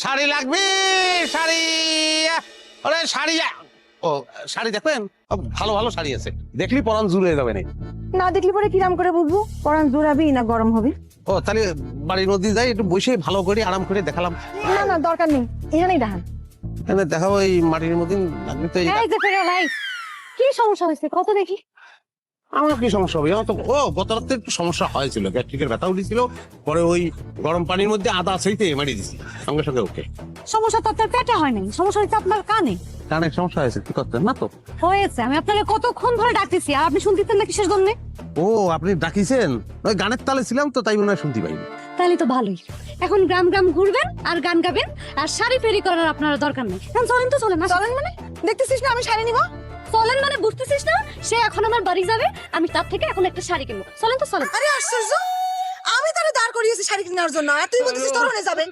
শাড়ি লাগবে, শাড়ি। আরে শাড়ি, ও শাড়ি দেখবেন, ভালো ভালো শাড়ি আছে, দেখলি পরান জুড়ে যাবে না। না দেখলে পরে কিরাম করে বুঝবো পরান জোড়াবি না গরম হবে? ও তাহলে বাড়ির মধ্যে যাই, একটু বসে ভালো করে আরাম করে দেখালাম। না না দরকার নেই, এখানেই দেখান। এখানে দেখাবো, এই মাটির মধ্যে লাগবে তো। এই যে ফেরা লাই, কি সমস্যা হয়েছে কত দেখি? আমার কি সমস্যা হবে? আমার তো গত রাত্রে একটু সমস্যা হয়েছিল, গ্যাস্ট্রিকের ব্যথা উঠেছিল, পরে ওই গরম পানির মধ্যে আদা সেইতে মারি দিছি, সঙ্গে সঙ্গে ওকে। সমস্যা তো আপনার পেটে হয় নাই, সমস্যা হচ্ছে আপনার কানে কানের সমস্যা হয়েছে, কি করতেন না তো? হয়েছে। আমি আপনাকে কতক্ষণ ধরে ডাকতেছি আর আপনি শুনতেছেন না কিসের জন্য? ও আপনি ডাকিছেন, ওই গানের তালে ছিলাম তো, তাই মনে হয় শুনতে পাইনি। তাহলে তো ভালোই। এখন গ্রাম গ্রাম ঘুরবেন আর গান গাবেন, আর শাড়ি ফেরি করার আপনার দরকার নেই। এখন চলেন তো, চলেন। চলেন মানে দেখতেছিস না আমি শাড়ি নিব? চলেন মানে বুঝতেছিস না? সে এখন আমার বাড়ি যাবে, আমি তার থেকে এখন একটা শাড়ি কিনবো। চলেন তো, চলেন। আরে আশ্চর্য, আমি তারে দাঁড় করিয়েছি শাড়ি কেনার জন্য আর তুই বলছিস তোর হয়ে যাবে।